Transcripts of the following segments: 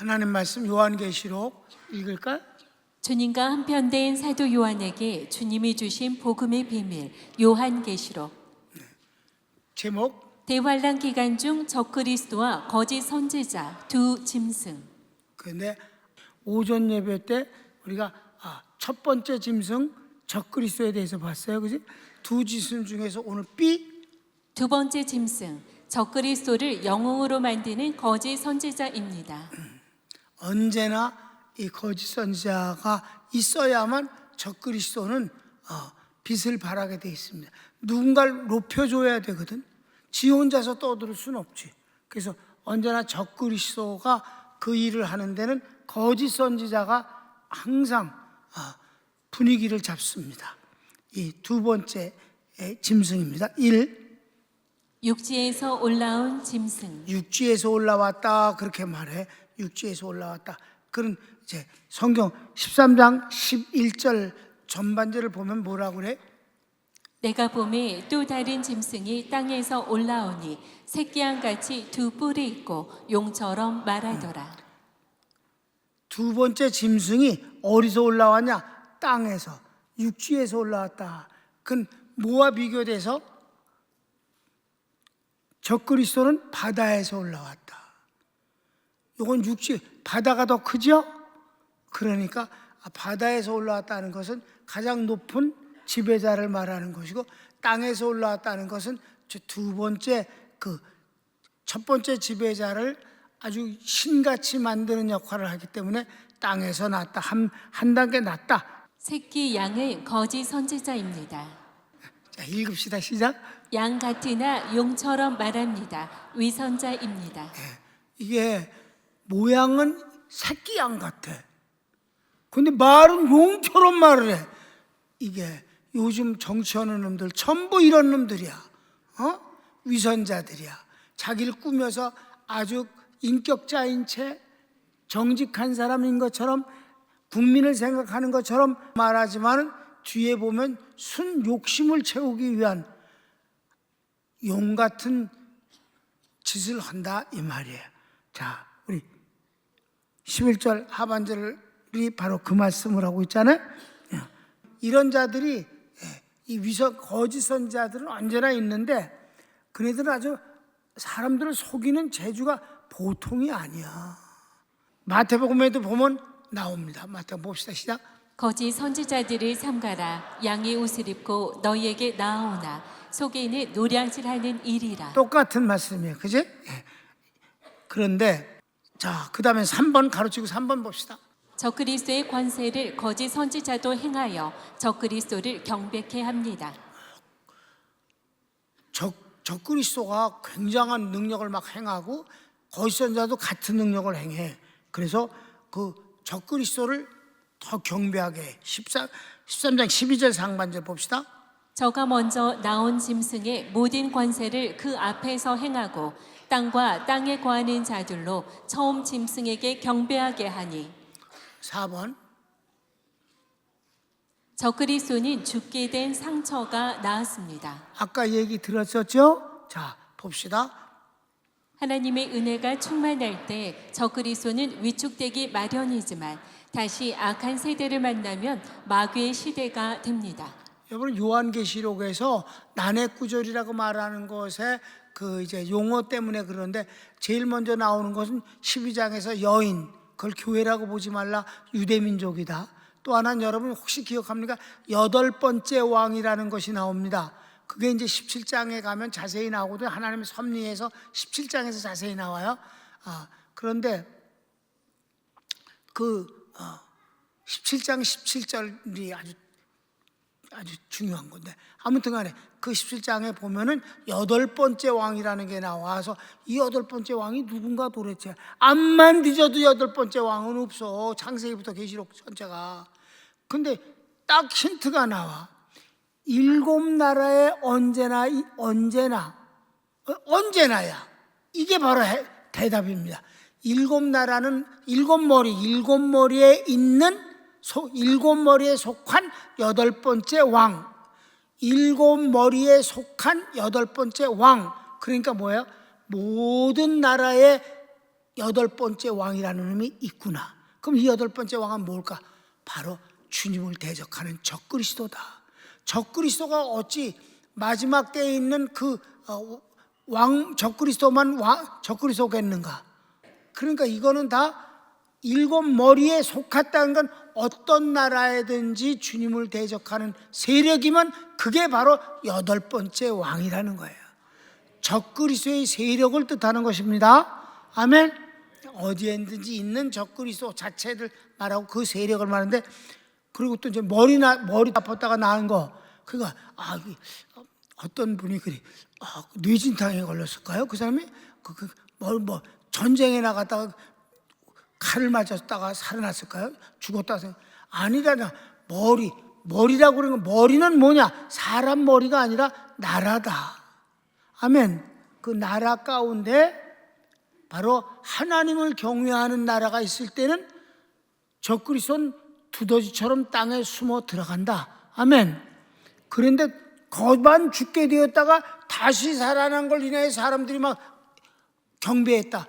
하나님 말씀 요한계시록 읽을까요? 주님과 한편된 사도 요한에게 주님이 주신 복음의 비밀 요한계시록. 제목. 대환란 기간 중 적그리스도와 거짓 선지자 두 짐승. 근데 오전 예배 때 우리가 첫 번째 짐승 적그리스도에 대해서 봤어요, 그지? 두 짐승 중에서 오늘 B, 두 번째 짐승 적그리스도를 영웅으로 만드는 거짓 선지자입니다. 언제나 이 거짓 선지자가 있어야만 적그리스도는 빛을 발하게 돼 있습니다. 누군가를 높여줘야 되거든. 지 혼자서 떠들 수는 없지. 그래서 언제나 적그리스도가 그 일을 하는 데는 거짓 선지자가 항상 분위기를 잡습니다. 이 두 번째 짐승입니다. 1. 육지에서 올라온 짐승. 육지에서 올라왔다 그렇게 말해. 육지에서 올라왔다. 그런 이제 성경 13장 11절 전반절을 보면 뭐라고 그래? 내가 보매 또 다른 짐승이 땅에서 올라오니 새끼양같이 두 뿔이 있고 용처럼 말하더라. 두 번째 짐승이 어디서 올라왔냐? 땅에서, 육지에서 올라왔다. 그건 뭐와 비교돼서? 적그리스도는 바다에서 올라왔다. 이건 육지, 바다가 더 크죠? 그러니까 바다에서 올라왔다는 것은 가장 높은 지배자를 말하는 것이고, 땅에서 올라왔다는 것은 두 번째 첫 번째 지배자를 아주 신같이 만드는 역할을 하기 때문에 땅에서 났다. 한 단계 낮다. 새끼 양은 거짓 선지자입니다. 자, 읽읍시다. 시작. 양 같으나 용처럼 말합니다. 위선자입니다. 이게 모양은 새끼 양 같아. 근데 말은 용처럼 말을 해. 이게 요즘 정치하는 놈들 전부 이런 놈들이야. 위선자들이야. 자기를 꾸며서 아주 인격자인 채 정직한 사람인 것처럼 국민을 생각하는 것처럼 말하지만 뒤에 보면 순 욕심을 채우기 위한 용 같은 짓을 한다 이 말이에요. 자, 우리 11절 하반절이 바로 그 말씀을 하고 있잖아요. 이런 자들이 이 거짓 선지자들은 언제나 있는데 그네들은 아주 사람들을 속이는 재주가 보통이 아니야. 마태복음에도 보면 나옵니다. 마태복음 봅시다. 시작. 거짓 선지자들을 삼가라. 양의 옷을 입고 너희에게 나아오나 속에는 노량질하는 일이라. 똑같은 말씀이에요. 그지? 그런데 자, 그 다음에 3번 가로치고 3번 봅시다. 적그리스도의 권세를 거짓 선지자도 행하여 적그리스도를 경배케 합니다. 적그리스도가 굉장한 능력을 막 행하고 거짓 선지자도 같은 능력을 행해. 그래서 그 적그리스도를 더 경배하게 해. 13장 12절 상반절 봅시다. 저가 먼저 나온 짐승의 모든 권세를 그 앞에서 행하고 땅과 땅에 거하는 자들로 처음 짐승에게 경배하게 하니. 4번. 적그리스도는 죽게 된 상처가 나았습니다. 아까 얘기 들었었죠? 자, 봅시다. 하나님의 은혜가 충만할 때 적그리스도는 위축되기 마련이지만 다시 악한 세대를 만나면 마귀의 시대가 됩니다. 여러분 요한계시록에서 난해구절이라고 말하는 것에 그 이제 용어 때문에 그런데 제일 먼저 나오는 것은 12장에서 여인, 그걸 교회라고 보지 말라, 유대민족이다. 또 하나는 여러분 혹시 기억합니까? 8번째 왕이라는 것이 나옵니다. 그게 이제 17장에 가면 자세히 나오거든요. 하나님의 섭리에서 17장에서 자세히 나와요. 그런데 그 17장 17절이 아주 중요한 건데 아무튼 간에 그 17장에 보면은 8번째 왕이라는 게 나와서 이 8번째 왕이 누군가 도대체 암만 뒤져도 8번째 왕은 없어. 창세기부터 계시록 전체가. 근데 딱 힌트가 나와. 7나라의 언제나야. 이게 바로 대답입니다. 7나라는 7머리에 있는 7머리에 속한 8번째 왕. 7머리에 속한 8번째 왕. 그러니까 뭐예요? 모든 나라의 여덟 번째 왕이라는 놈이 있구나. 그럼 이 여덟 번째 왕은 뭘까? 바로 주님을 대적하는 적그리스도다. 적그리스도가 어찌 마지막 때에 있는 그 적그리스도만 적그리스도겠는가? 그러니까 이거는 다 일곱 머리에 속했다는 건 어떤 나라에든지 주님을 대적하는 세력이면 그게 바로 여덟 번째 왕이라는 거예요. 적그리스도의 세력을 뜻하는 것입니다. 아멘. 어디에든지 있는 적그리스도 자체를 말하고 그 세력을 말하는데, 그리고 또 이제 머리 아팠다가 나은 거, 그러니까 어떤 분이 그래 뇌진탕에 걸렸을까요? 그 사람이 뭐 전쟁에 나갔다가 칼을 맞았다가 살아났을까요? 죽었다 생각. 아니잖아. 머리라고 그러는 거, 머리는 뭐냐? 사람 머리가 아니라 나라다. 아멘. 그 나라 가운데 바로 하나님을 경외하는 나라가 있을 때는 적그리스도는 두더지처럼 땅에 숨어 들어간다. 아멘. 그런데 거반 죽게 되었다가 다시 살아난 걸 인해 사람들이 막 경배했다.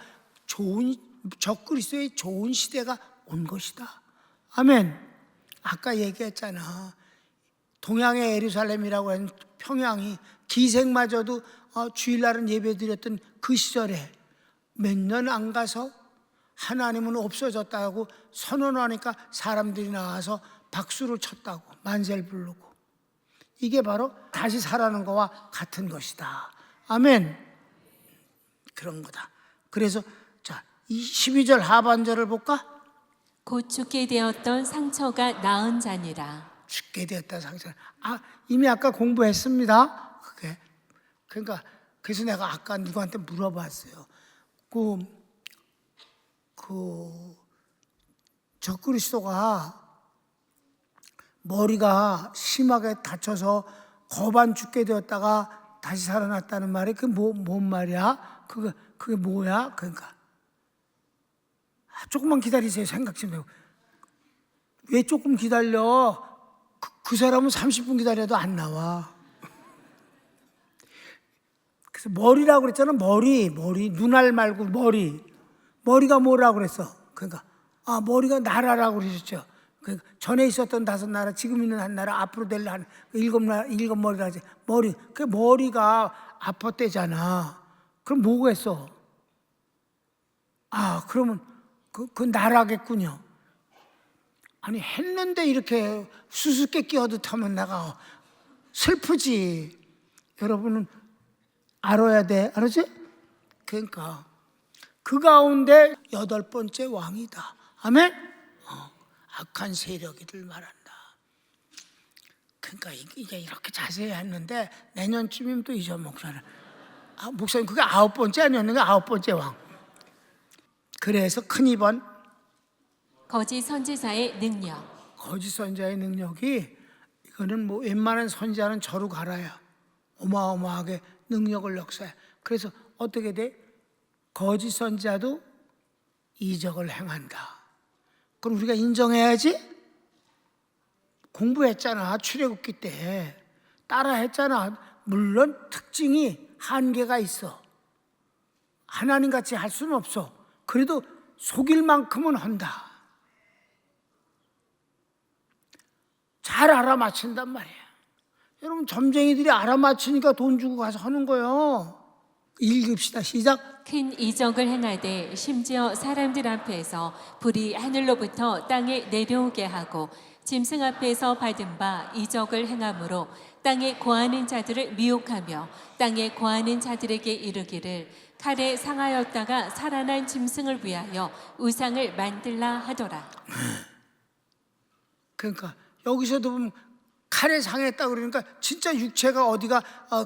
적그리스도의 좋은 시대가 온 것이다. 아멘. 아까 얘기했잖아. 동양의 예루살렘이라고 하는 평양이 기생마저도 주일날은 예배드렸던 그 시절에 몇 년 안 가서 하나님은 없어졌다고 선언하니까 사람들이 나와서 박수를 쳤다고, 만세를 부르고. 이게 바로 다시 살아나는 것과 같은 것이다. 아멘. 그런 거다. 그래서 자, 이 12절 하반절을 볼까? 곧 죽게 되었던 상처가 나은 자니라. 죽게 되었다 상처. 이미 아까 공부했습니다. 그러니까 그래서 내가 아까 누구한테 물어봤어요. 적그리스도가 머리가 심하게 다쳐서 거반 죽게 되었다가 다시 살아났다는 말이 뭔 말이야? 그게 뭐야? 그러니까 조금만 기다리세요. 생각 좀 해요. 왜 조금 기다려? 그 사람은 30분 기다려도 안 나와. 그래서 머리라고 그랬잖아. 머리 눈알 말고 머리가 뭐라고 그랬어? 그러니까 머리가 나라라고 그러셨죠. 그러니까 전에 있었던 5나라, 지금 있는 한 나라, 앞으로 될 한 일곱 머리라 하지. 그 머리가 아팠대잖아. 그럼 뭐겠어? 그러면 그 나라겠군요. 아니 했는데 이렇게 수수께끼 하듯 하면 내가 슬프지. 여러분은 알아야 돼. 알았지? 그러니까 그 가운데 여덟 번째 왕이다. 아멘? 악한 세력이들 말한다. 그러니까 이게 이렇게 자세히 했는데 내년쯤이면 또 이전 목사는 목사님 그게 9번째 아니었는가? 9번째 왕. 그래서 큰 2번 거짓 선지자의 능력. 거짓 선지자의 능력이, 이거는 뭐 웬만한 선지자는 저로 갈아야 어마어마하게 능력을 역사해. 그래서 어떻게 돼? 거짓 선지자도 이적을 행한다. 그럼 우리가 인정해야지. 공부했잖아. 출애굽기 때 따라했잖아. 물론 특징이 한계가 있어. 하나님같이 할 수는 없어. 그래도 속일 만큼은 한다. 잘 알아맞힌단 말이야. 여러분 점쟁이들이 알아맞히니까 돈 주고 가서 하는 거예요. 읽읍시다. 시작. 큰 이적을 행하되 심지어 사람들 앞에서 불이 하늘로부터 땅에 내려오게 하고 짐승 앞에서 받은 바 이적을 행함으로 땅에 거하는 자들을 미혹하며 땅에 거하는 자들에게 이르기를 칼에 상하였다가 살아난 짐승을 위하여 우상을 만들라 하더라. 그러니까 여기서도 보면 칼에 상했다 그러니까 진짜 육체가 어디가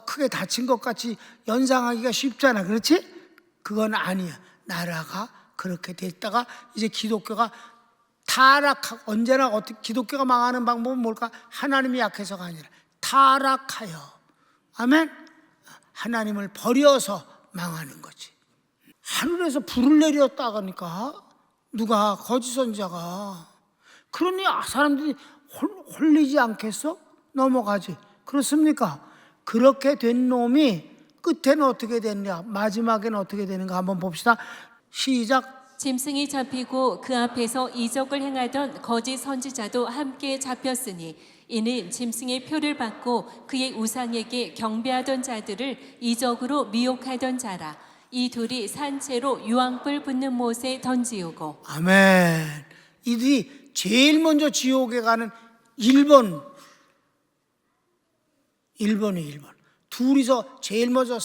크게 다친 것 같이 연상하기가 쉽잖아. 그렇지? 그건 아니야. 나라가 그렇게 됐다가 이제 기독교가 언제나 어떻게 기독교가 망하는 방법은 뭘까? 하나님이 약해서가 아니라 타락하여, 아멘? 하나님을 버려서 망하는 거지. 하늘에서 불을 내렸다 그러니까 누가? 거짓 선지자가. 그러니 사람들이 홀리지 않겠어? 넘어가지. 그렇습니까? 그렇게 된 놈이 끝에는 어떻게 됐냐? 마지막에는 어떻게 되는가 한번 봅시다. 시작. 짐승이 잡히고 그 앞에서 이적을 행하던 거짓 선지자도 함께 잡혔으니 이는 짐승의 표를 받고 그의 우상에게 경배하던 자들을 이적으로 미혹하던 자라. 이 둘이 산채로 유황불 붙는 못에 던지우고. 아멘. 이들이 제일 먼저 지옥에 가는 1번이에요. 1번. 둘이서 제일 먼저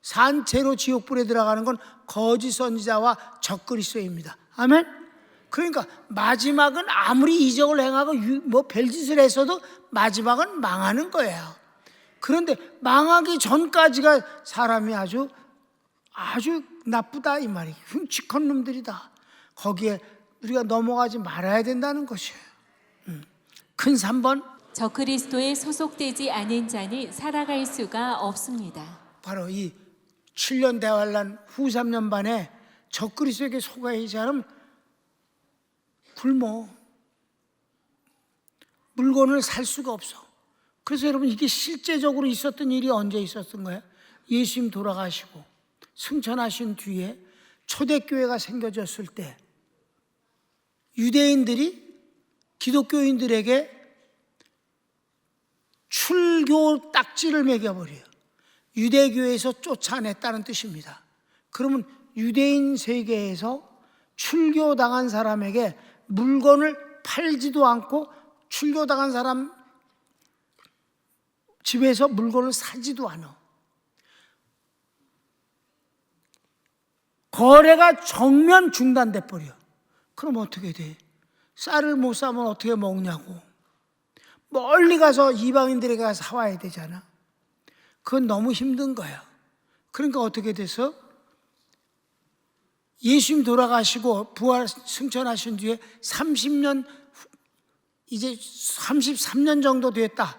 산채로 지옥불에 들어가는 건 거짓 선지자와 적그리스도입니다. 아멘. 그러니까 마지막은 아무리 이적을 행하고 뭐 별짓을 했어도 마지막은 망하는 거예요. 그런데 망하기 전까지가 사람이 아주 나쁘다 이 말이에요. 흉측한 놈들이다. 거기에 우리가 넘어가지 말아야 된다는 것이에요. 큰 3번. 적그리스도에 소속되지 않은 자는 살아갈 수가 없습니다. 바로 이 7년 대환란 후 3년 반에 적그리스도에게 속하지 않으면 굶어. 물건을 살 수가 없어. 그래서 여러분 이게 실제적으로 있었던 일이 언제 있었던 거예요? 예수님 돌아가시고 승천하신 뒤에 초대교회가 생겨졌을 때 유대인들이 기독교인들에게 출교 딱지를 매겨버려요. 유대교회에서 쫓아냈다는 뜻입니다. 그러면 유대인 세계에서 출교당한 사람에게 물건을 팔지도 않고 출교당한 사람 집에서 물건을 사지도 않아. 거래가 정면 중단돼 버려. 그럼 어떻게 돼? 쌀을 못 사면 어떻게 먹냐고. 멀리 가서 이방인들에게 가서 사와야 되잖아. 그건 너무 힘든 거야. 그러니까 어떻게 돼서 예수님 돌아가시고 부활 승천하신 뒤에 30년 이제 33년 정도 됐다.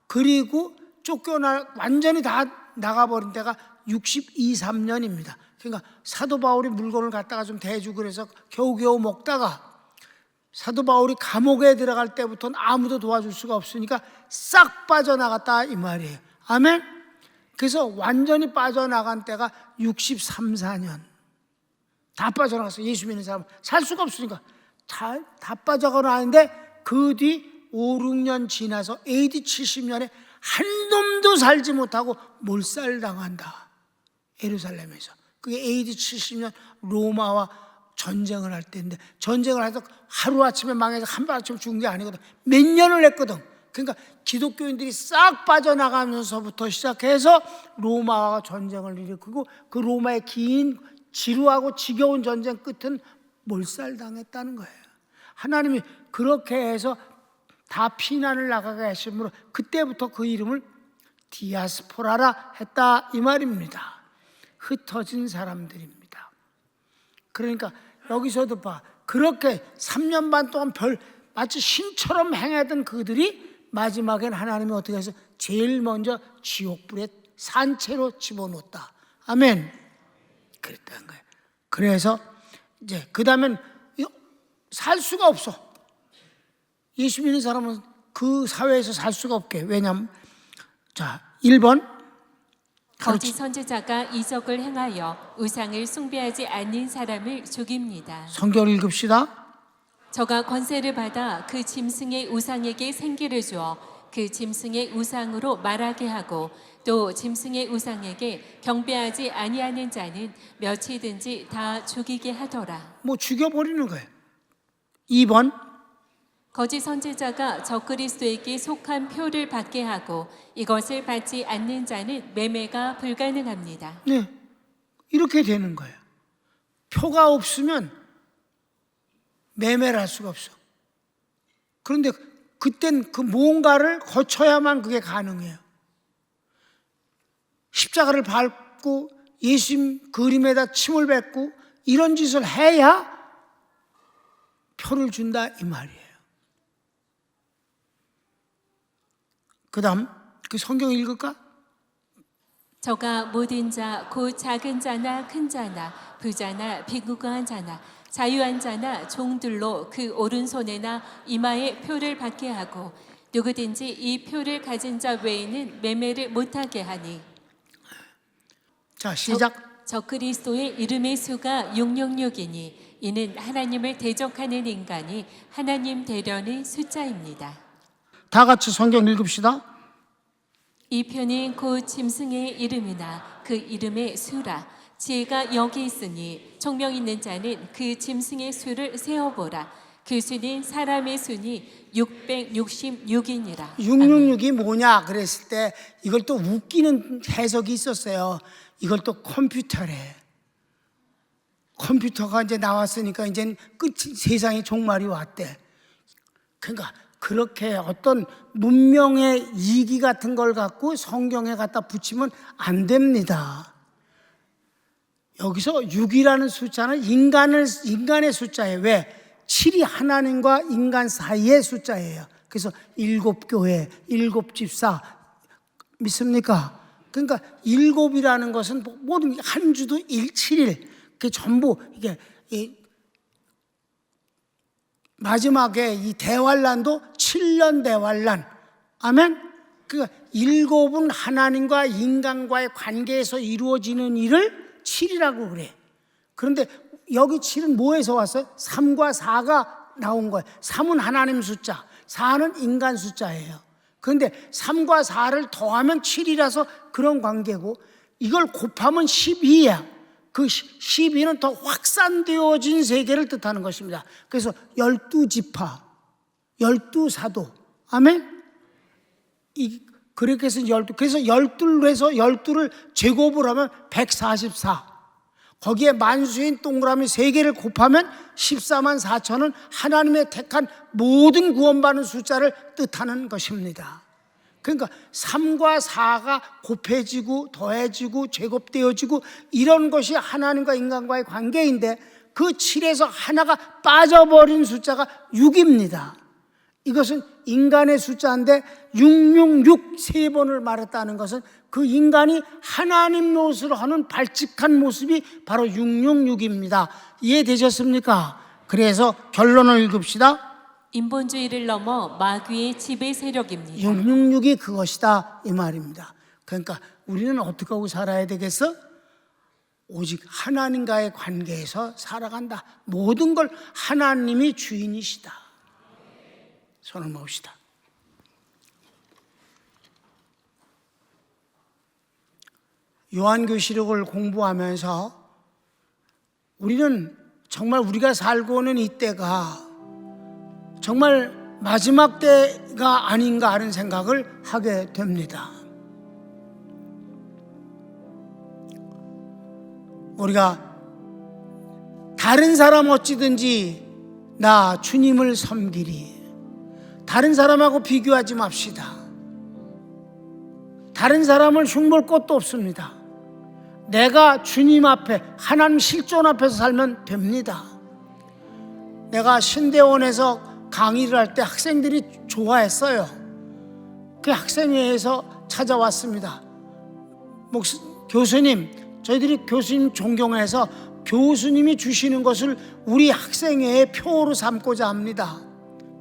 그리고 완전히 다 나가버린 때가 62, 3년입니다. 그러니까 사도 바울이 물건을 갖다가 좀 대주고 그래서 겨우겨우 먹다가 사도 바울이 감옥에 들어갈 때부터는 아무도 도와줄 수가 없으니까 싹 빠져나갔다 이 말이에요. 아멘? 그래서 완전히 빠져나간 때가 63, 4년. 다 빠져나갔어. 예수 믿는 사람은 살 수가 없으니까 다 빠져나가는데 그 뒤 5, 6년 지나서 AD 70년에 한 놈도 살지 못하고 몰살당한다. 예루살렘에서. 그게 AD 70년 로마와 전쟁을 할 때인데 전쟁을 해서 하루아침에 망해서 한밤아침에 죽은 게 아니거든. 몇 년을 했거든. 그러니까 기독교인들이 싹 빠져나가면서부터 시작해서 로마와 전쟁을 일으키고 그 로마의 긴 지루하고 지겨운 전쟁 끝은 몰살당했다는 거예요. 하나님이 그렇게 해서 다 피난을 나가게 하심으로 그때부터 그 이름을 디아스포라라 했다 이 말입니다. 흩어진 사람들입니다. 그러니까 여기서도 봐. 그렇게 3년 반 동안 마치 신처럼 행하던 그들이 마지막엔 하나님이 어떻게 해서 제일 먼저 지옥불에 산채로 집어넣었다. 아멘. 그랬다는 거예요. 그래서 이제 그 다음엔 살 수가 없어. 예수 믿는 사람은 그 사회에서 살 수가 없게. 왜냐하면 자 1번 거짓 선지자가 이적을 행하여 우상을 숭배하지 않는 사람을 죽입니다. 성경을 읽읍시다. 저가 권세를 받아 그 짐승의 우상에게 생기를 주어 그 짐승의 우상으로 말하게 하고 또 짐승의 우상에게 경배하지 아니하는 자는 몇이든지 다 죽이게 하더라. 뭐 죽여버리는 거예요. 2번 거짓 선지자가 적그리스도에게 속한 표를 받게 하고 이것을 받지 않는 자는 매매가 불가능합니다. 네, 이렇게 되는 거예요. 표가 없으면 매매를 할 수가 없어. 그런데 그땐 그 뭔가를 거쳐야만 그게 가능해요. 십자가를 밟고 예수님 그림에다 침을 뱉고 이런 짓을 해야 표를 준다 이 말이에요. 그 다음 그 성경 읽을까? 저가 모든 자 곧 작은 자나 큰 자나 부자나 빈궁한 자나 자유한 자나 종들로 그 오른손에나 이마에 표를 받게 하고 누구든지 이 표를 가진 자 외에는 매매를 못하게 하니. 자 시작. 저 그리스도의 이름의 수가 666이니 이는 하나님을 대적하는 인간이 하나님 되려는 숫자입니다. 다 같이 성경 읽읍시다. 이 표는 곧 짐승의 이름이나 그 이름의 수라. 지혜가 여기 있으니 총명 있는 자는 그 짐승의 수를 세어보라. 그 수는 사람의 수니 666이니라. 666이 뭐냐 그랬을 때 이걸 또 웃기는 해석이 있었어요. 이걸 또 컴퓨터래. 컴퓨터가 이제 나왔으니까 이제 끝이, 세상에 종말이 왔대. 그러니까 그렇게 어떤 문명의 이기 같은 걸 갖고 성경에 갖다 붙이면 안 됩니다. 여기서 6이라는 숫자는 인간의 숫자예요. 왜? 7이 하나님과 인간 사이의 숫자예요. 그래서 7교회, 7집사 믿습니까? 그러니까 7이라는 것은 모든 한 주도 7일, 그게 전부 이게 마지막에 이 대환란도 7년 대환란. 아멘. 그러니까 7은 하나님과 인간과의 관계에서 이루어지는 일을 7이라고 그래. 그런데 여기 7은 뭐에서 왔어요? 3과 4가 나온 거예요. 3은 하나님 숫자, 4는 인간 숫자예요. 그런데 3과 4를 더하면 7이라서 그런 관계고, 이걸 곱하면 12야. 그 12는 더 확산되어진 세계를 뜻하는 것입니다. 그래서 12지파, 12사도. 아멘? 그렇게 해서 12, 그래서 12로 해서 12를 제곱을 하면 144. 거기에 만수인 동그라미 3개를 곱하면 14만 4천은 하나님의 택한 모든 구원받는 숫자를 뜻하는 것입니다. 그러니까 3과 4가 곱해지고 더해지고 제곱되어지고 이런 것이 하나님과 인간과의 관계인데, 그 7에서 하나가 빠져버린 숫자가 6입니다. 이것은 인간의 숫자인데 666 3번을 말했다는 것은 그 인간이 하나님 노릇을 하는 발칙한 모습이 바로 666입니다. 이해되셨습니까? 그래서 결론을 읽읍시다. 인본주의를 넘어 마귀의 지배 세력입니다. 666이 그것이다 이 말입니다. 그러니까 우리는 어떻게 하고 살아야 되겠어? 오직 하나님과의 관계에서 살아간다. 모든 걸 하나님이 주인이시다. 손을 모읍시다. 요한계시록을 공부하면서 우리는 정말 우리가 살고 있는 이때가 정말 마지막 때가 아닌가 하는 생각을 하게 됩니다. 우리가 다른 사람 어찌든지 나 주님을 섬기리. 다른 사람하고 비교하지 맙시다. 다른 사람을 흉볼 것도 없습니다. 내가 주님 앞에, 하나님 실존 앞에서 살면 됩니다. 내가 신대원에서 강의를 할 때 학생들이 좋아했어요. 그 학생회에서 찾아왔습니다. 교수님, 저희들이 교수님 존경해서 교수님이 주시는 것을 우리 학생회의 표로 삼고자 합니다.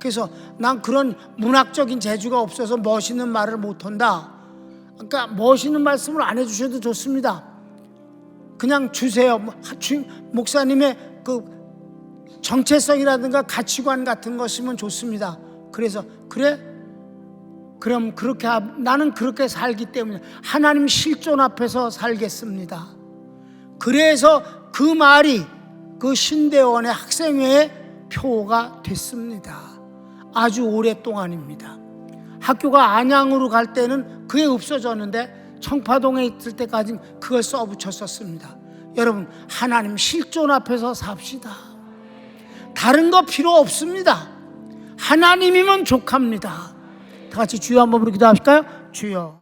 그래서 난 그런 문학적인 재주가 없어서 멋있는 말을 못한다. 그러니까 멋있는 말씀을 안 해주셔도 좋습니다. 그냥 주세요. 목사님의 그 정체성이라든가 가치관 같은 것이면 좋습니다. 그래서 그래? 그럼 그렇게 나는 그렇게 살기 때문에 하나님 실존 앞에서 살겠습니다. 그래서 그 말이 그 신대원의 학생회의 표가 됐습니다. 아주 오랫동안입니다. 학교가 안양으로 갈 때는 그게 없어졌는데 청파동에 있을 때까지 그걸 써붙였었습니다. 여러분, 하나님 실존 앞에서 삽시다. 다른 거 필요 없습니다. 하나님이면 족합니다. 다 같이 주여 한번 부르기도 하실까요? 주여.